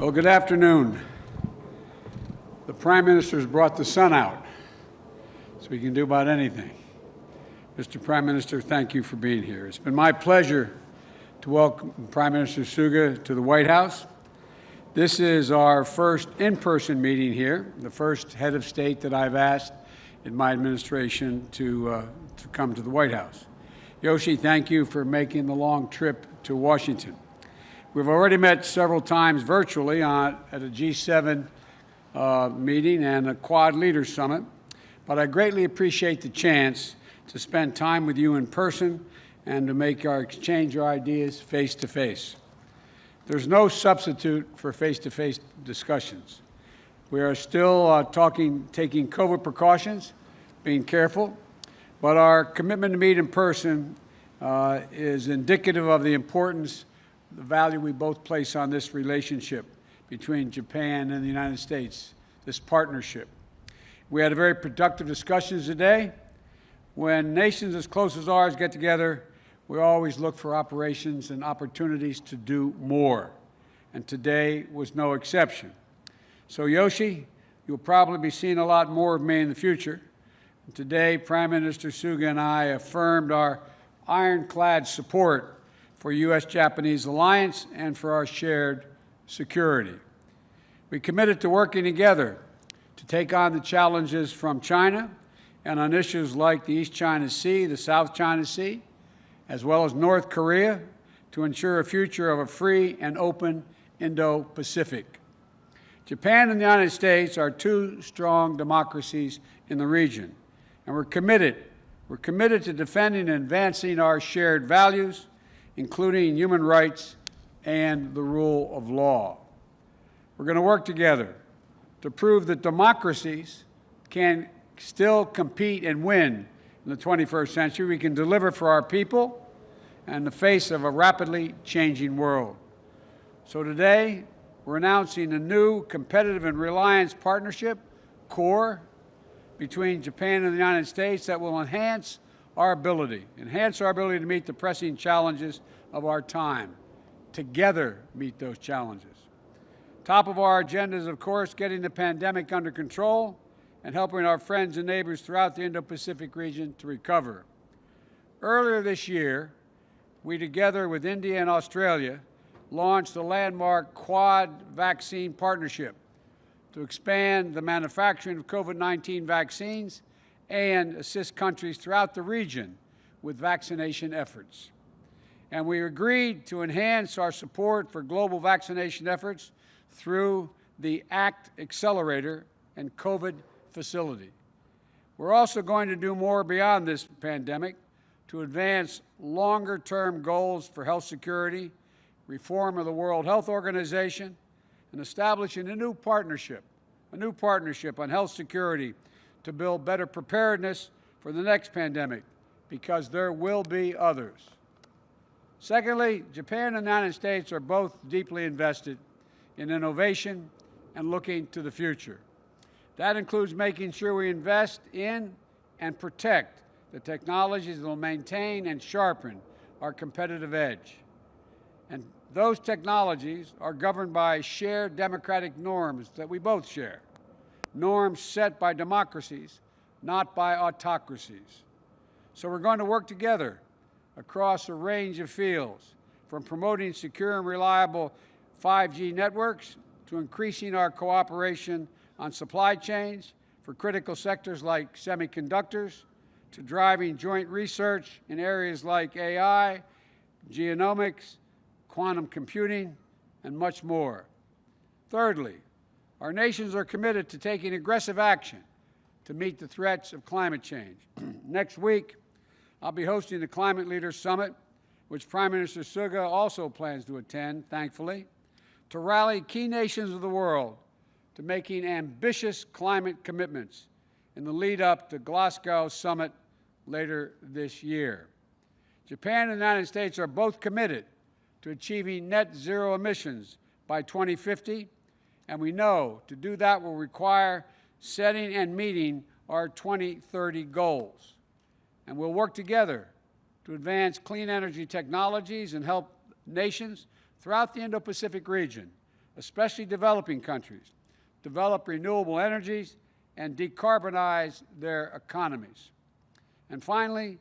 Well, good afternoon. The Prime Minister's brought the sun out, so we can do about anything. Mr. Prime Minister, thank you for being here. It's been my pleasure to welcome Prime Minister Suga to the White House. This is our first in-person meeting here, the first head of state that I've asked in my administration to come to the White House. Yoshi, thank you for making the long trip to Washington. We've already met several times virtually at a G7 meeting and a Quad Leaders Summit, but I greatly appreciate the chance to spend time with you in person and to exchange our ideas face-to-face. There's no substitute for face-to-face discussions. We are still taking COVID precautions, being careful, but our commitment to meet in person is indicative of the importance, the value we both place on this relationship between Japan and the United States, this partnership. We had a very productive discussions today. When nations as close as ours get together, we always look for operations and opportunities to do more, and today was no exception. So Yoshi, you'll probably be seeing a lot more of me in the future. And today, Prime Minister Suga and I affirmed our ironclad support for U.S.-Japanese alliance and for our shared security. We committed to working together to take on the challenges from China and on issues like the East China Sea, the South China Sea, as well as North Korea, to ensure a future of a free and open Indo-Pacific. Japan and the United States are two strong democracies in the region, and we're committed to defending and advancing our shared values, including human rights and the rule of law. We're going to work together to prove that democracies can still compete and win in the 21st century. We can deliver for our people in the face of a rapidly changing world. So today, we're announcing a new competitive and reliance partnership, CORE, between Japan and the United States that will enhance our ability to meet the pressing challenges of our time, together meet those challenges. Top of our agenda is, of course, getting the pandemic under control and helping our friends and neighbors throughout the Indo-Pacific region to recover. Earlier this year, we, together with India and Australia, launched a landmark Quad vaccine partnership to expand the manufacturing of COVID-19 vaccines and assist countries throughout the region with vaccination efforts. And we agreed to enhance our support for global vaccination efforts through the ACT Accelerator and COVID facility. We're also going to do more beyond this pandemic to advance longer-term goals for health security, reform of the World Health Organization, and establishing a new partnership on health security to build better preparedness for the next pandemic, because there will be others. Secondly, Japan and the United States are both deeply invested in innovation and looking to the future. That includes making sure we invest in and protect the technologies that will maintain and sharpen our competitive edge. And those technologies are governed by shared democratic norms that we both share. Norms set by democracies, not by autocracies. So we're going to work together across a range of fields, from promoting secure and reliable 5G networks to increasing our cooperation on supply chains for critical sectors like semiconductors, to driving joint research in areas like AI, genomics, quantum computing, and much more. Thirdly, our nations are committed to taking aggressive action to meet the threats of climate change. Next week, I'll be hosting the Climate Leaders Summit, which Prime Minister Suga also plans to attend, thankfully, to rally key nations of the world to making ambitious climate commitments in the lead-up to Glasgow Summit later this year. Japan and the United States are both committed to achieving net zero emissions by 2050, and we know to do that will require setting and meeting our 2030 goals. And we'll work together to advance clean energy technologies and help nations throughout the Indo-Pacific region especially developing countries, develop renewable energies and decarbonize their economies. And finally,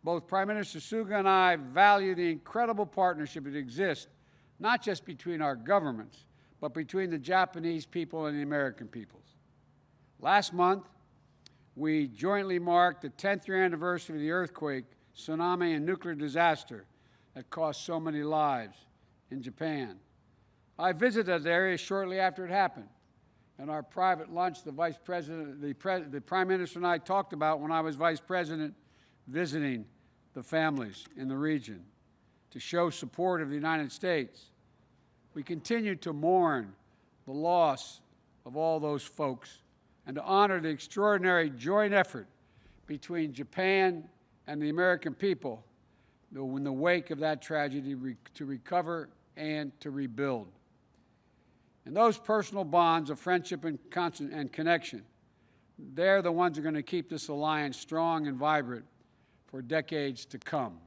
both Prime Minister Suga and I value the incredible partnership that exists, not just between our governments, but between the Japanese people and the American peoples. Last month, we jointly marked the 10th year anniversary of the earthquake, tsunami, and nuclear disaster that cost so many lives in Japan. I visited that area shortly after it happened. In our private lunch, the Vice President, the Prime Minister and I talked about when I was Vice President visiting the families in the region to show support of the United States. We continue to mourn the loss of all those folks and to honor the extraordinary joint effort between Japan and the American people in the wake of that tragedy to recover and to rebuild. And those personal bonds of friendship and connection, they're the ones that are going to keep this alliance strong and vibrant for decades to come.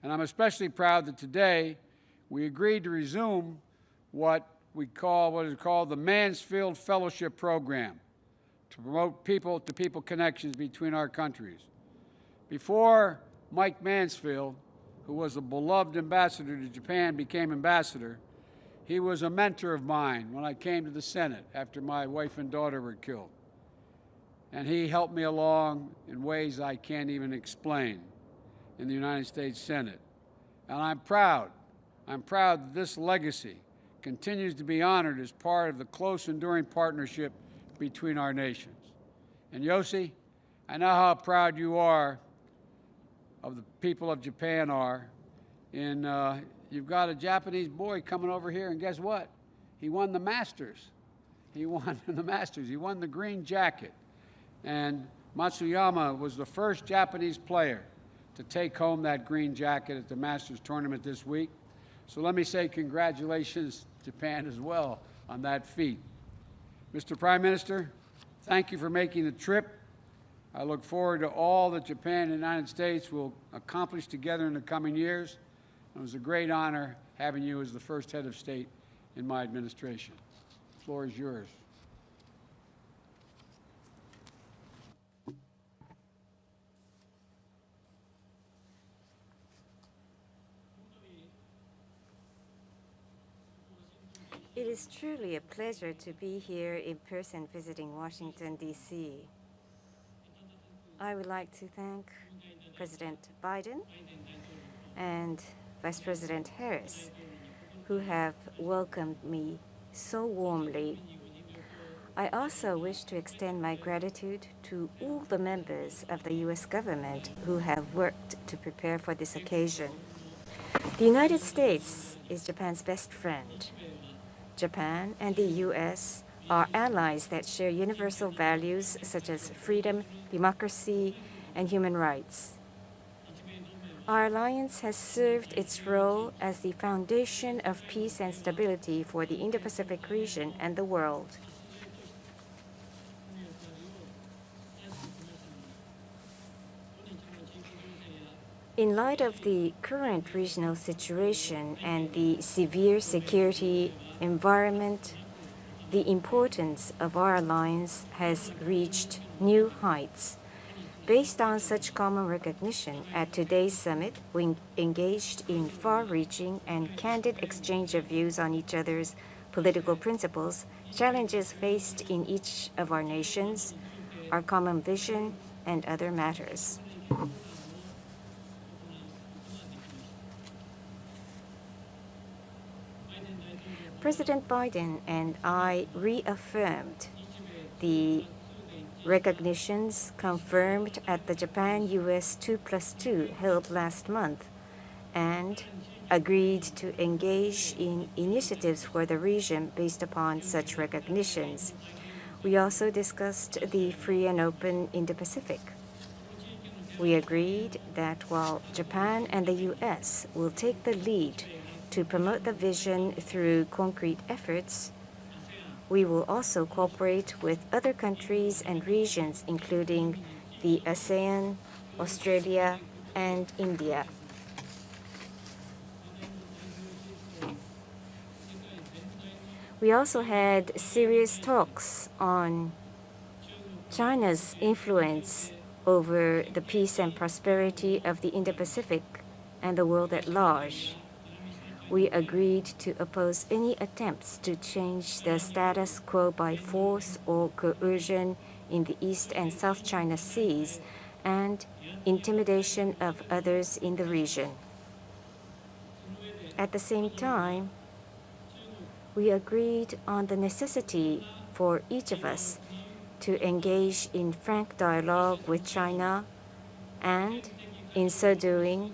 And I'm especially proud that today we agreed to resume what is called the Mansfield Fellowship Program to promote people-to-people connections between our countries. Before Mike Mansfield, who was a beloved ambassador to Japan, became ambassador, he was a mentor of mine when I came to the Senate after my wife and daughter were killed. And he helped me along in ways I can't even explain in the United States Senate. And I'm proud that this legacy continues to be honored as part of the close, enduring partnership between our nations. And Yoshi, I know how proud you are of the people of Japan are. You've got a Japanese boy coming over here, and guess what? He won the Masters. He won the Masters. He won the green jacket. And Matsuyama was the first Japanese player to take home that green jacket at the Masters tournament this week. So let me say congratulations, Japan, as well on that feat. Mr. Prime Minister, thank you for making the trip. I look forward to all that Japan and the United States will accomplish together in the coming years. It was a great honor having you as the first head of state in my administration. The floor is yours. It is truly a pleasure to be here in person visiting Washington, D.C. I would like to thank President Biden and Vice President Harris, who have welcomed me so warmly. I also wish to extend my gratitude to all the members of the U.S. government who have worked to prepare for this occasion. The United States is Japan's best friend. Japan and the U.S. are allies that share universal values such as freedom, democracy, and human rights. Our alliance has served its role as the foundation of peace and stability for the Indo-Pacific region and the world. In light of the current regional situation and the severe security environment, the importance of our alliance has reached new heights. Based on such common recognition, at today's summit, we engaged in far-reaching and candid exchange of views on each other's political principles, challenges faced in each of our nations, our common vision, and other matters. President Biden and I reaffirmed the recognitions confirmed at the Japan-US 2+2 held last month and agreed to engage in initiatives for the region based upon such recognitions. We also discussed the free and open Indo-Pacific. We agreed that while Japan and the U.S. will take the lead to promote the vision through concrete efforts, we will also cooperate with other countries and regions, including the ASEAN, Australia, and India. We also had serious talks on China's influence over the peace and prosperity of the Indo-Pacific and the world at large. We agreed to oppose any attempts to change the status quo by force or coercion in the East and South China Seas and intimidation of others in the region. At the same time, we agreed on the necessity for each of us to engage in frank dialogue with China and, in so doing,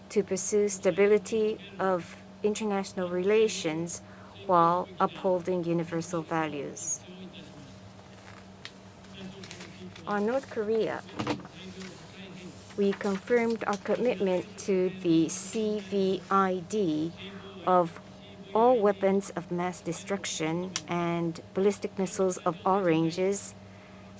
to pursue stability of international relations while upholding universal values. On North Korea, we confirmed our commitment to the CVID of all weapons of mass destruction and ballistic missiles of all ranges,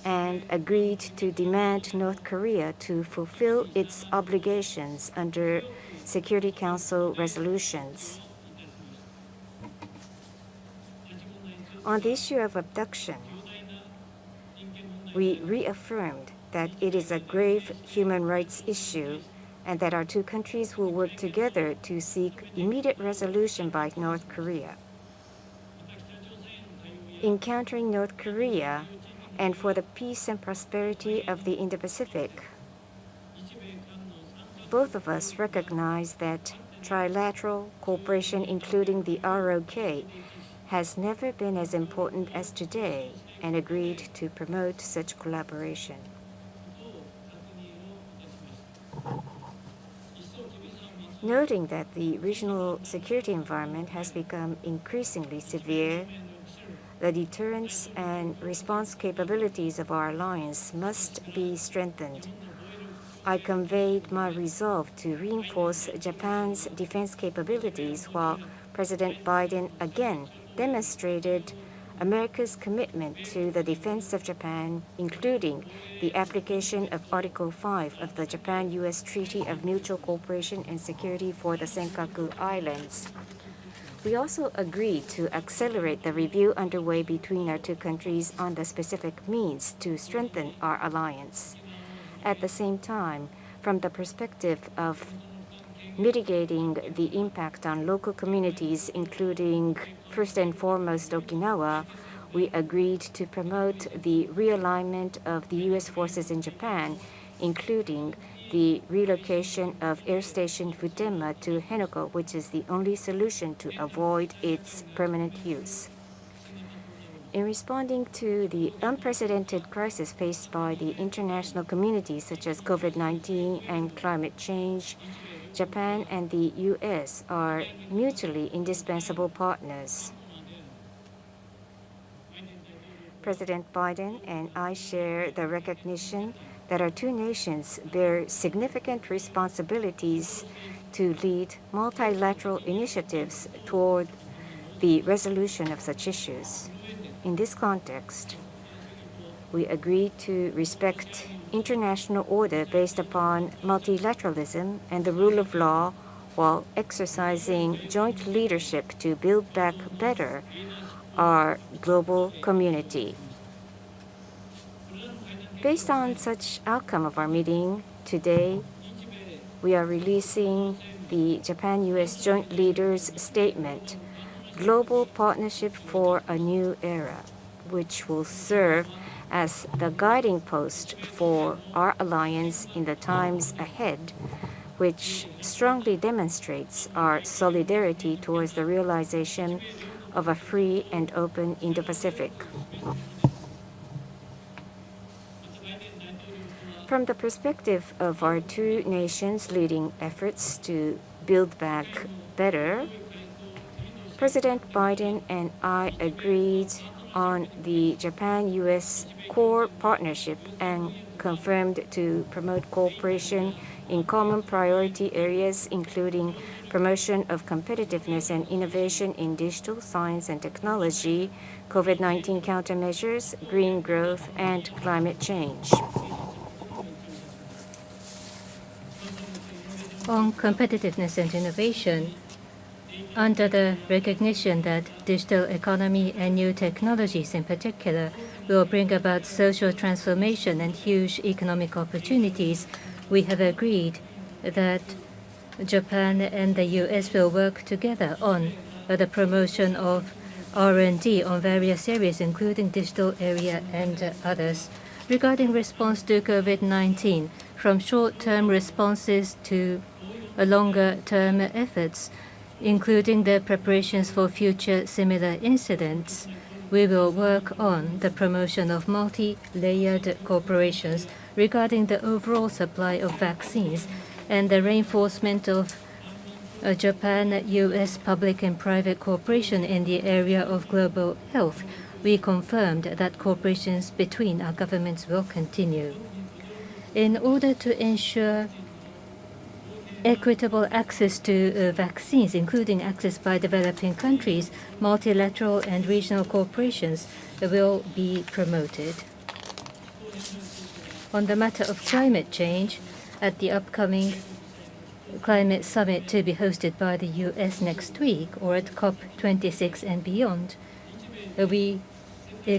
and agreed to demand North Korea to fulfill its obligations under Security Council resolutions. On the issue of abduction, we reaffirmed that it is a grave human rights issue and that our two countries will work together to seek immediate resolution by North Korea. In countering North Korea and for the peace and prosperity of the Indo-Pacific, both of us recognize that trilateral cooperation, including the ROK, has never been as important as today, and agreed to promote such collaboration. Noting that the regional security environment has become increasingly severe, the deterrence and response capabilities of our alliance must be strengthened. I conveyed my resolve to reinforce Japan's defense capabilities while President Biden again demonstrated America's commitment to the defense of Japan, including the application of Article 5 of the Japan-U.S. Treaty of Mutual Cooperation and Security for the Senkaku Islands. We also agreed to accelerate the review underway between our two countries on the specific means to strengthen our alliance. At the same time, from the perspective of mitigating the impact on local communities, including first and foremost Okinawa, we agreed to promote the realignment of the U.S. forces in Japan, including the relocation of Air Station Futenma to Henoko, which is the only solution to avoid its permanent use. In responding to the unprecedented crisis faced by the international community, such as COVID-19 and climate change, Japan and the U.S. are mutually indispensable partners. President Biden and I share the recognition that our two nations bear significant responsibilities to lead multilateral initiatives toward the resolution of such issues. In this context, we agreed to respect international order based upon multilateralism and the rule of law while exercising joint leadership to build back better our global community. Based on such outcome of our meeting today, we are releasing the Japan-U.S. Joint Leaders Statement, Global Partnership for a New Era, which will serve as the guiding post for our alliance in the times ahead, which strongly demonstrates our solidarity towards the realization of a free and open Indo-Pacific. From the perspective of our two nations leading efforts to build back better, President Biden and I agreed on the Japan-U.S. core partnership and confirmed to promote cooperation in common priority areas, including promotion of competitiveness and innovation in digital science and technology, COVID-19 countermeasures, green growth, and climate change. On competitiveness and innovation, Under the recognition that digital economy and new technologies in particular will bring about social transformation and huge economic opportunities, we have agreed that Japan and the US will work together on the promotion of R&D on various areas, including digital area and others. Regarding response to COVID-19, from short-term responses to longer-term efforts, including the preparations for future similar incidents, we will work on the promotion of multi-layered cooperations regarding the overall supply of vaccines and the reinforcement of Japan-US public and private cooperation in the area of global health. We confirmed that cooperations between our governments will continue. In order to ensure equitable access to vaccines, including access by developing countries, multilateral and regional cooperations will be promoted. On the matter of climate change, at the upcoming climate summit to be hosted by the US next week, or at COP26 and beyond, we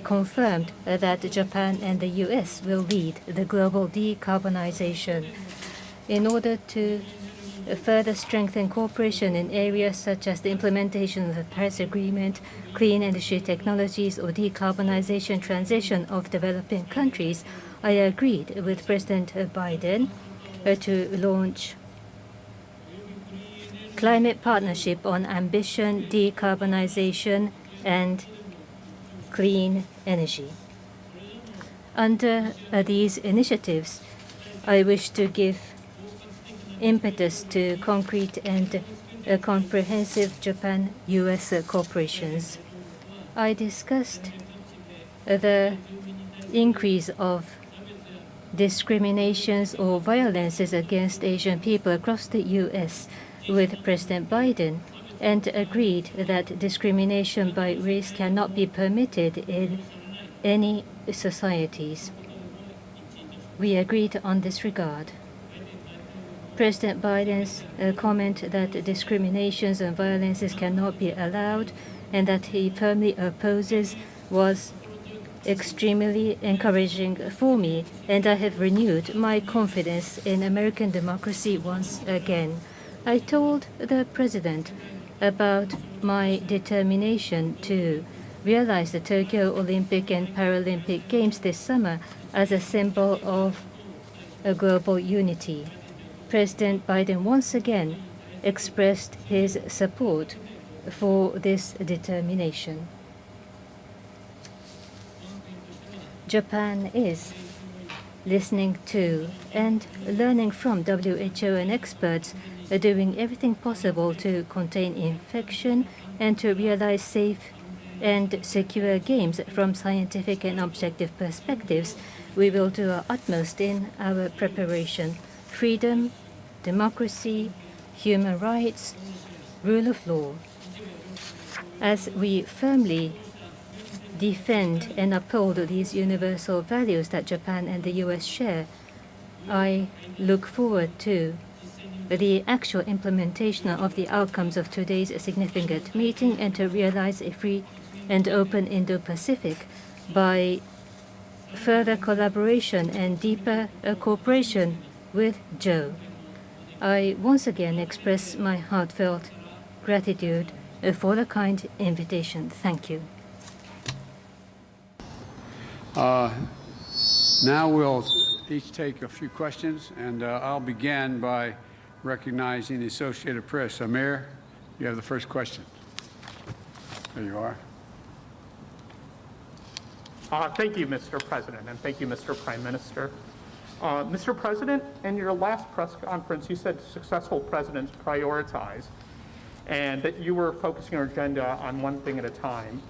confirmed that Japan and the US will lead the global decarbonization. In order to further strengthen cooperation in areas such as the implementation of the Paris Agreement, clean energy technologies, or decarbonization transition of developing countries, I agreed with President Biden to launch Climate Partnership on Ambition, Decarbonization, and Clean Energy. Under these initiatives, I wish to give impetus to concrete and comprehensive Japan-US cooperations. I discussed the increase of discriminations or violences against Asian people across the US with President Biden and agreed that discrimination by race cannot be permitted in any societies. We agreed on this regard. President Biden's comment that discriminations and violences cannot be allowed and that he firmly opposes was extremely encouraging for me, and I have renewed my confidence in American democracy once again. I told the President about my determination to realize the Tokyo Olympic and Paralympic Games this summer as a symbol of a global unity. President Biden once again expressed his support for this determination. Japan is listening to and learning from WHO and experts, doing everything possible to contain infection and to realize safe and secure games from scientific and objective perspectives. We will do our utmost in our preparation. Freedom, democracy, human rights, rule of law. As we firmly defend and uphold these universal values that Japan and the US share, I look forward to the actual implementation of the outcomes of today's significant meeting and to realize a free and open Indo-Pacific by further collaboration and deeper cooperation with Joe. I once again express my heartfelt gratitude for the kind invitation. Thank you. Now we'll each take a few questions, and I'll begin by recognizing the Associated Press. Amir, you have the first question. There you are. Thank you, Mr. President, and thank you, Mr. Prime Minister. Mr. President, in your last press conference, you said successful presidents prioritize and that you were focusing your agenda on one thing at a time.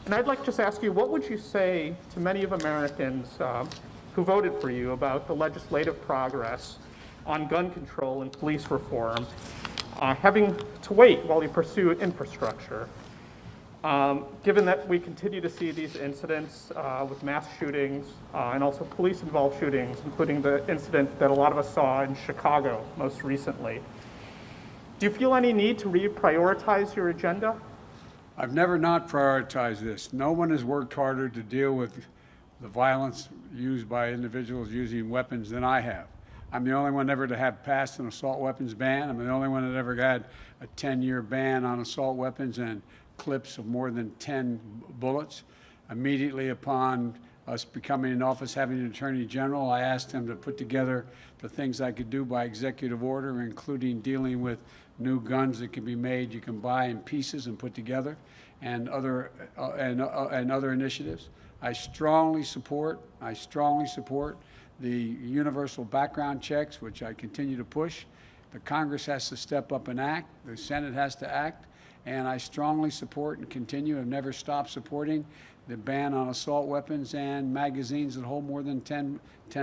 And I'd like to just ask you, what would you say to many of Americans who voted for you about the legislative progress on gun control and police reform, having to wait while you pursue infrastructure? Given that we continue to see these incidents with mass shootings and also police-involved shootings, including the incident that a lot of us saw in Chicago most recently. Do you feel any need to reprioritize your agenda? I've never not prioritized this. No one has worked harder to deal with the violence used by individuals using weapons than I have. I'm the only one ever to have passed an assault weapons ban. I'm the only one that ever had a 10-year ban on assault weapons and clips of more than 10 bullets. Immediately upon us becoming in office, having an attorney general, I asked him to put together the things I could do by executive order, including dealing with new guns that can be made, you can buy in pieces and put together, and other initiatives. I strongly support the universal background checks, which I continue to push. The Congress has to step up and act. The Senate has to act. And I strongly support and continue and never stop supporting the ban on assault weapons and magazines that hold more than 10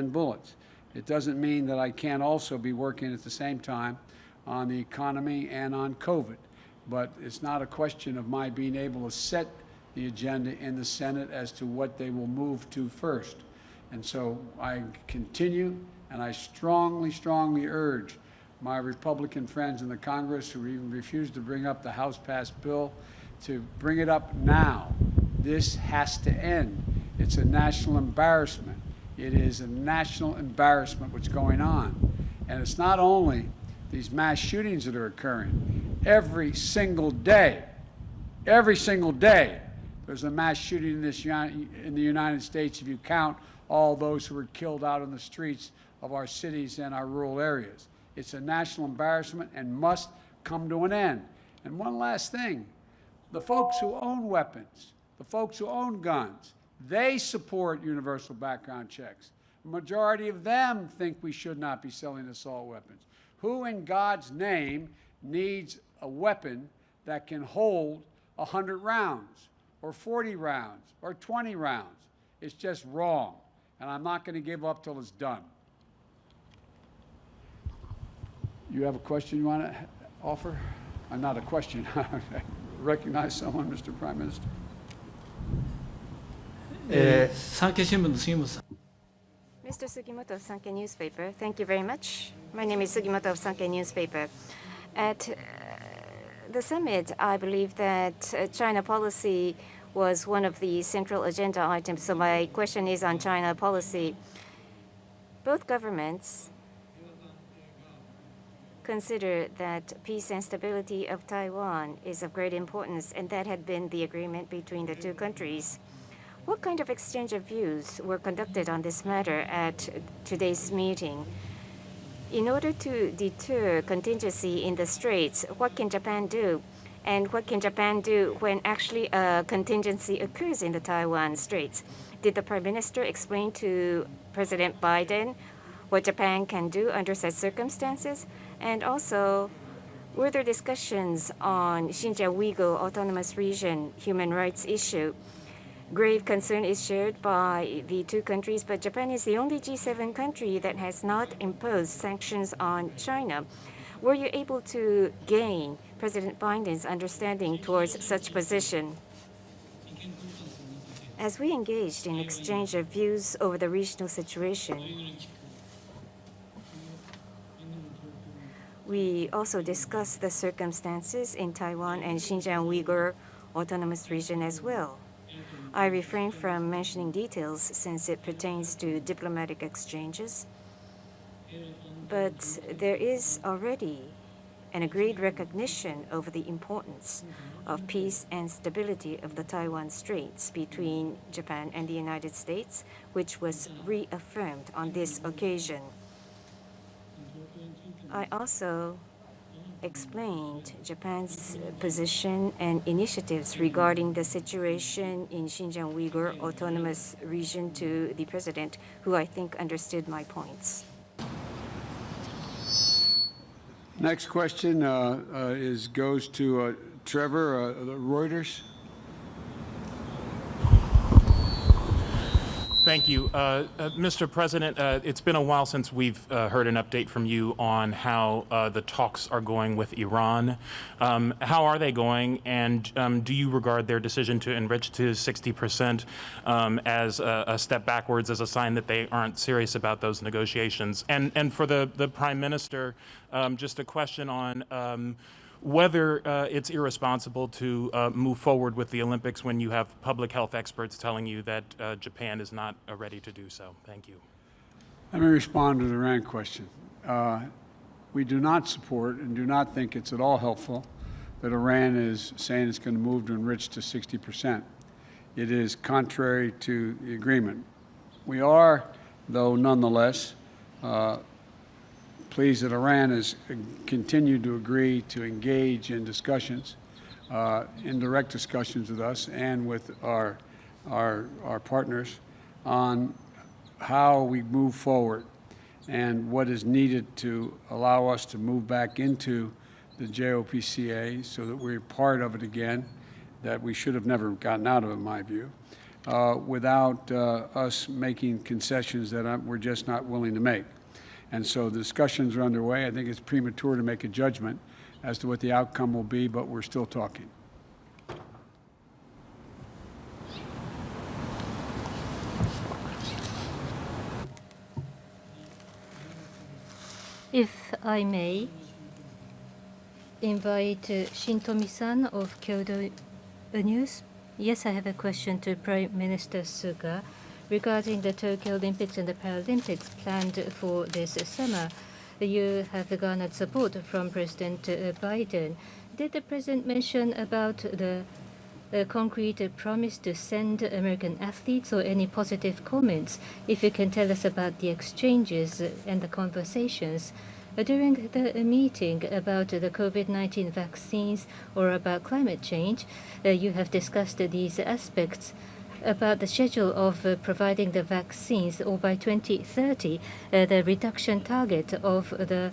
bullets. It doesn't mean that I can't also be working at the same time on the economy and on COVID. But it's not a question of my being able to set the agenda in the Senate as to what they will move to first. And so I continue, and I strongly, strongly urge my Republican friends in the Congress who even refuse to bring up the House-passed bill to bring it up now. This has to end. It's a national embarrassment. It is a national embarrassment what's going on. And it's not only these mass shootings that are occurring. Every single day, there's a mass shooting in the United States if you count all those who were killed out in the streets of our cities and our rural areas. It's a national embarrassment and must come to an end. And one last thing, the folks who own weapons, the folks who own guns, they support universal background checks. The majority of them think we should not be selling assault weapons. Who in God's name needs a weapon that can hold 100 rounds or 40 rounds or 20 rounds? It's just wrong. And I'm not going to give up till it's done. You have a question you want to offer? Not a question. Recognize someone, Mr. Prime Minister. 産経新聞の杉本さん。 Mr. Sugimoto of Sankei Newspaper, thank you very much. My name is Sugimoto of Sankei Newspaper. At the summit, I believe that China policy was one of the central agenda items. So my question is on China policy. Both governments consider that peace and stability of Taiwan is of great importance, and that had been the agreement between the two countries. What kind of exchange of views were conducted on this matter at today's meeting? In order to deter contingency in the straits, what can Japan do? And what can Japan do when actually a contingency occurs in the Taiwan Straits? Did the Prime Minister explain to President Biden what Japan can do under such circumstances? And also, were there discussions on Xinjiang Uyghur Autonomous Region human rights issue? Grave concern is shared by the two countries, but Japan is the only G7 country that has not imposed sanctions on China. Were you able to gain President Biden's understanding towards such position? As we engaged in exchange of views over the regional situation, we also discussed the circumstances in Taiwan and Xinjiang Uyghur Autonomous Region as well. I refrain from mentioning details since it pertains to diplomatic exchanges, but there is already an agreed recognition of the importance of peace and stability of the Taiwan Straits between Japan and the United States, which was reaffirmed on this occasion. I also explained Japan's position and initiatives regarding the situation in Xinjiang Uyghur Autonomous Region to the President, who I think understood my points. Next question goes to Trevor, Reuters. Thank you. Mr. President, it's been a while since we've heard an update from you on how the talks are going with Iran. How are they going, and do you regard their decision to enrich to 60% as a step backwards, as a sign that they aren't serious about those negotiations? And for the Prime Minister, just a question on whether it's irresponsible to move forward with the Olympics when you have public health experts telling you that Japan is not ready to do so. Thank you. Let me respond to the Iran question. We do not support and do not think it's at all helpful that Iran is saying it's going to move to enrich to 60%. It is contrary to the agreement. We are, though, nonetheless, pleased that Iran has continued to agree to engage in discussions, in direct discussions with us and with our partners on how we move forward and what is needed to allow us to move back into the JOPCA so that we're part of it again, that we should have never gotten out of, in my view, without us making concessions that we're just not willing to make. And so the discussions are underway. I think it's premature to make a judgment as to what the outcome will be, but we're still talking. If I may invite Shintomi-san of Kyodo News. Yes, I have a question to Prime Minister Suga regarding the Tokyo Olympics and the Paralympics planned for this summer. You have garnered support from President Biden. Did the President mention about the concrete promise to send American athletes or any positive comments? If you can tell us about the exchanges and the conversations during the meeting about the COVID-19 vaccines or about climate change, you have discussed these aspects about the schedule of providing the vaccines, or by 2030, the reduction target of the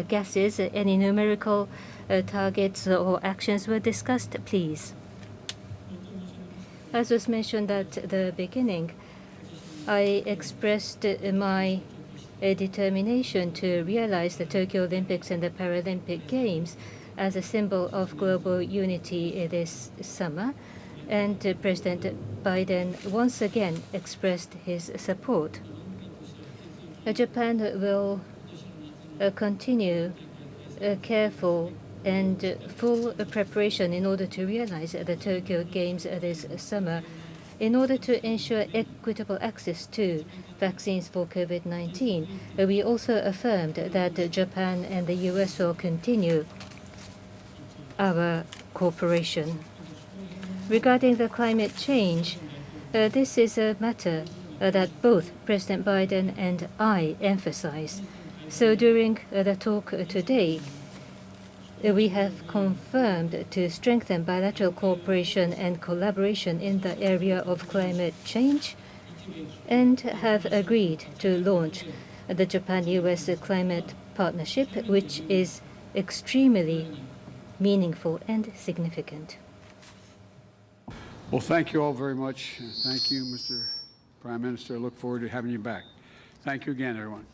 gases. Any numerical targets or actions were discussed, please? As was mentioned at the beginning, I expressed my determination to realize the Tokyo Olympics and the Paralympic Games as a symbol of global unity this summer. And President Biden once again expressed his support. Japan will continue careful and full preparation in order to realize the Tokyo Games this summer, in order to ensure equitable access to vaccines for COVID-19. We also affirmed that Japan and the U.S. will continue our cooperation. Regarding the climate change, this is a matter that both President Biden and I emphasize. So during the talk today, we have confirmed to strengthen bilateral cooperation and collaboration in the area of climate change and have agreed to launch the Japan-US Climate Partnership, which is extremely meaningful and significant. Well, thank you all very much. Thank you, Mr. Prime Minister. I look forward to having you back. Thank you again, everyone.